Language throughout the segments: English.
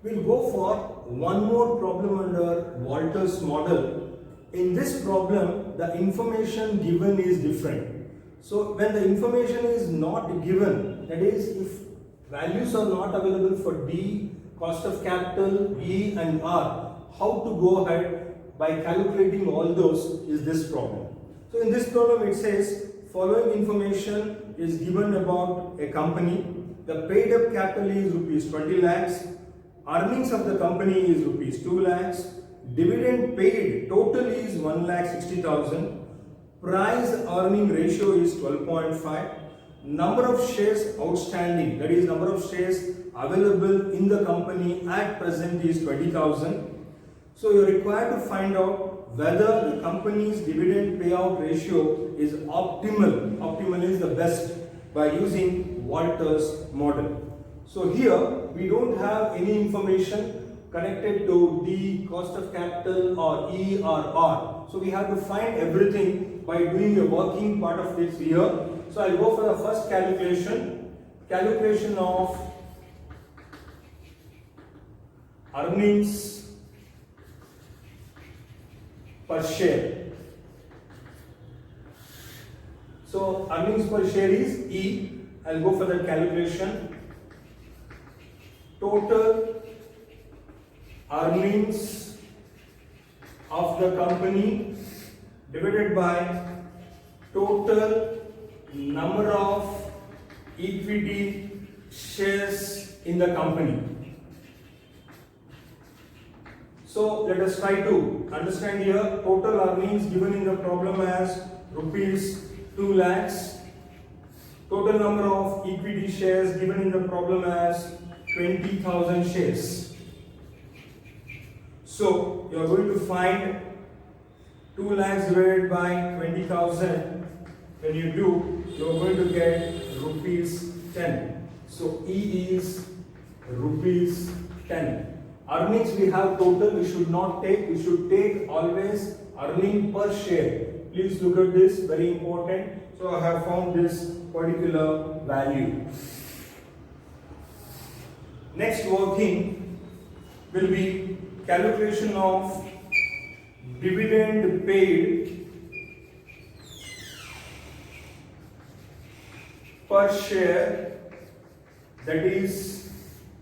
We'll go for one more problem under Walters model. In this problem, the information given is different. So when the information is not given, that is, if values are not available for D, cost of capital, E and R, how to go ahead by calculating all those is this problem. So in this problem it says following information is given about a company. The paid up capital is rupees 20 lakhs. Earnings of the company is rupees 2 lakhs. Dividend paid total is 1,60,000. Price earning ratio is 12.5. Number of shares outstanding, that is number of shares available in the company at present is 20,000. So you are required to find out whether the company's dividend payout ratio is optimal. Optimal is the best by using Walters model. So here we don't have any information connected to D, cost of capital or E or R. So we have to find everything by doing a working part of this here. So I'll go for the first calculation. Calculation of earnings per share. So earnings per share is E. I'll go for the calculation. Total earnings of the company divided by total number of equity shares in the company. So let us try to understand here. Total earnings given in the problem as rupees 2 lakhs. Total number of equity shares given in the problem as 20,000 shares. So you are going to find 2 lakhs divided by 20,000. When you do, you are going to get rupees 10. So E is rupees 10. Earnings we have total, we should not take, we should take always earning per share. Please look at this, very important. So I have found this particular value. Next working will be calculation of dividend paid per share, that is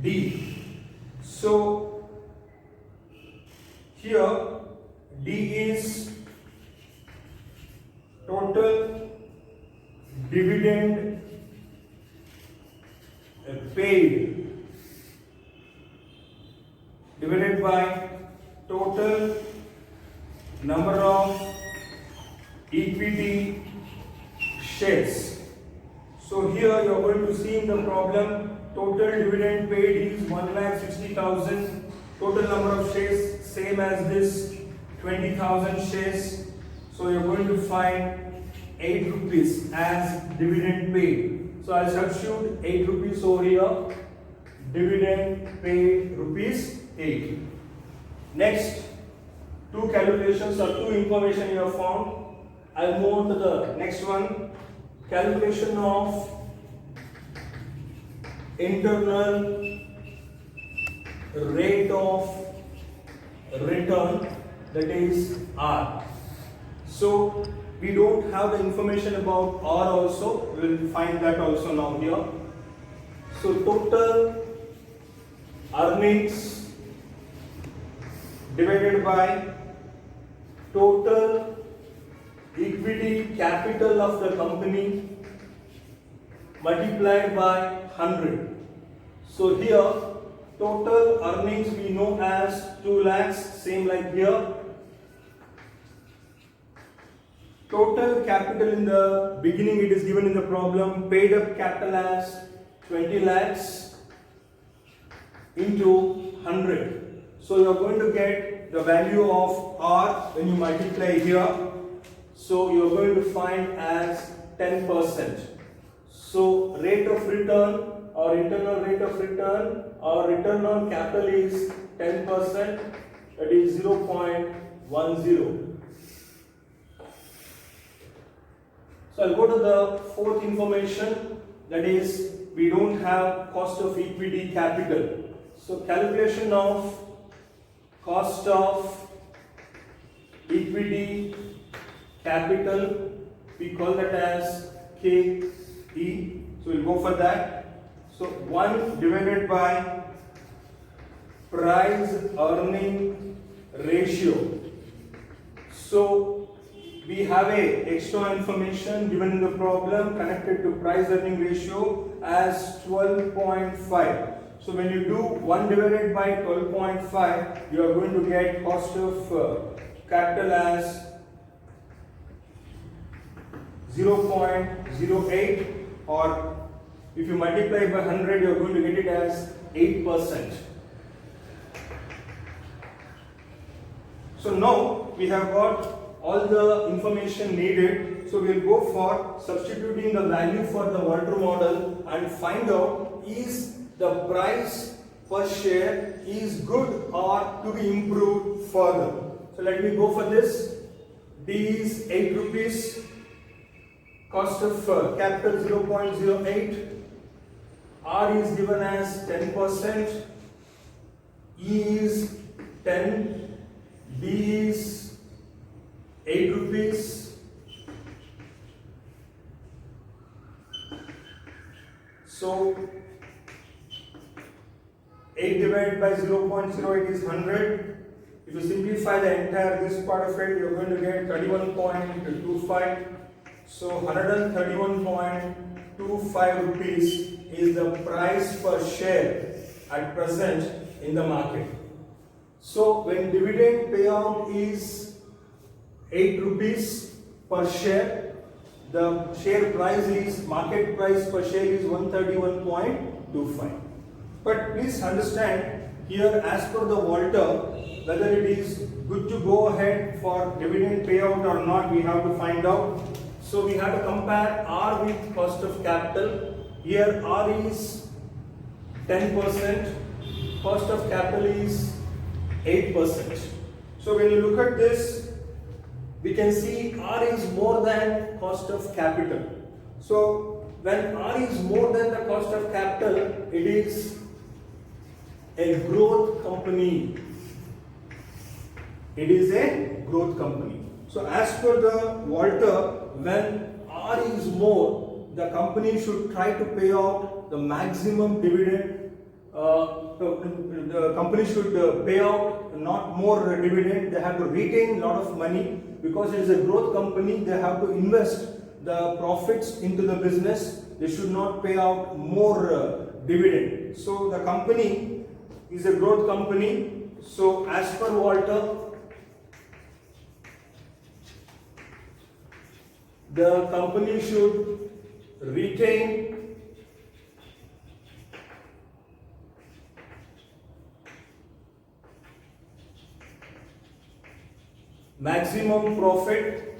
D. So here D is total dividend paid divided by total number of equity shares. So here you are going to see in the problem total dividend paid is 1,60,000. Total number of shares same as this 20,000 shares. So you are going to find 8 rupees as dividend paid. So I will substitute 8 rupees over here. Dividend paid rupees 8. Next, two calculations or two information you have found. I'll move on to the next one. Calculation of internal rate of return, that is R. So we don't have the information about R also. We will find that also now here. So total earnings divided by total equity capital of the company multiplied by 100. So here total earnings we know as 2 lakhs, same like here. Total capital in the beginning, it is given in the problem, paid up capital as 20 lakhs into 100. So you are going to get the value of R when you multiply here. So you are going to find as 10%. So rate of return or internal rate of return or return on capital is 10%, that is 0.10. So I'll go to the fourth information, that is we don't have cost of equity capital. So calculation of cost of equity capital, we call that as KE. So we'll go for that. So 1 divided by price earning ratio. So we have a extra information given in the problem connected to price earning ratio as 12.5. So when you do 1 divided by 12.5, you are going to get cost of capital as 0.08, or if you multiply by 100, you are going to get it as 8%. So now we have got all the information needed. So we will go for substituting the value for the Walter model and find out is the price per share is good or to be improved further. So let me go for this. D is 8 rupees. Cost of capital 0.08. R is given as 10%. E is 10. B is 8 rupees. So 8 divided by 0.08 is 100. If you simplify the entire this part of it, you are going to get 31.25. So 131.25 rupees is the price per share at present in the market. So when dividend payout is 8 rupees per share, the share price is, market price per share is 131.25. But please understand here, as per the Walter, whether it is good to go ahead for dividend payout or not, we have to find out. So we have to compare R with cost of capital. Here R is 10%, cost of capital is 8%. So when you look at this, we can see R is more than cost of capital. So when R is more than the cost of capital, it is a growth company. It is a growth company. So as per the Walter, when R is more, the company should try to pay out the maximum dividend. The company should pay out not more dividend. They have to retain a lot of money because it is a growth company. They have to invest the profits into the business. They should not pay out more dividend. So the company is a growth company. So as per Walter, the company should retain maximum profit,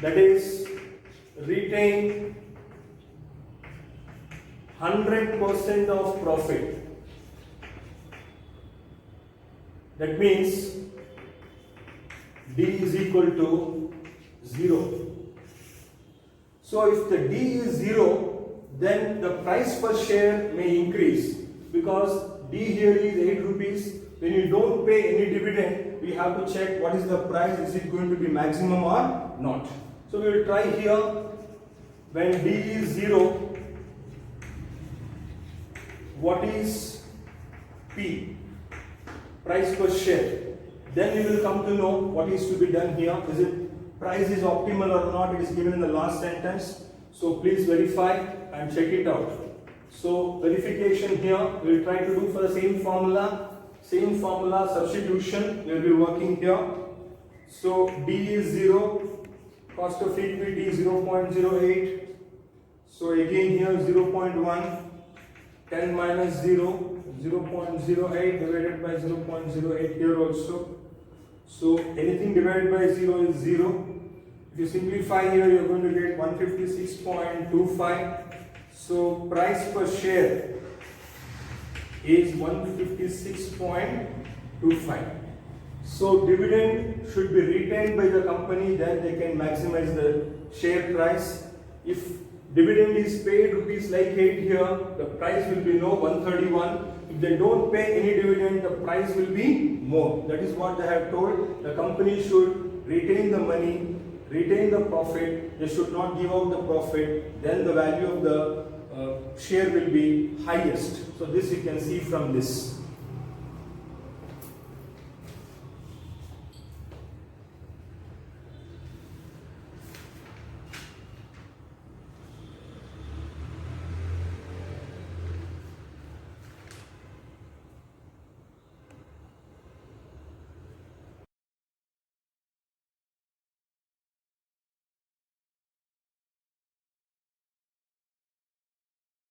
that is retain 100% of profit. That means D is equal to 0. So if the D is 0, then the price per share may increase, because D here is 8 rupees. When you don't pay any dividend, we have to check what is the price, is it going to be maximum or not. So we will try here. When D is 0, what is P? Price per share. Then we will come to know what is to be done here. Is it price is optimal or not? It is given in the last sentence. So please verify and check it out. So verification here, we will try to do for the same formula substitution. We will be working here. So D is 0, cost of equity is 0.08. So again here 0.1, 10 minus 0, 0.08 divided by 0.08 here also. So anything divided by 0 is 0. If you simplify here, you are going to get 156.25. So price per share is 156.25. So dividend should be retained by the company, then they can maximize the share price. If dividend is paid rupees like 8 here, the price will be no 131. If they don't pay any dividend, the price will be more. That is what they have told. The company should retain the money, retain the profit. They should not give out the profit. Then the value of the share will be highest. So this you can see from this.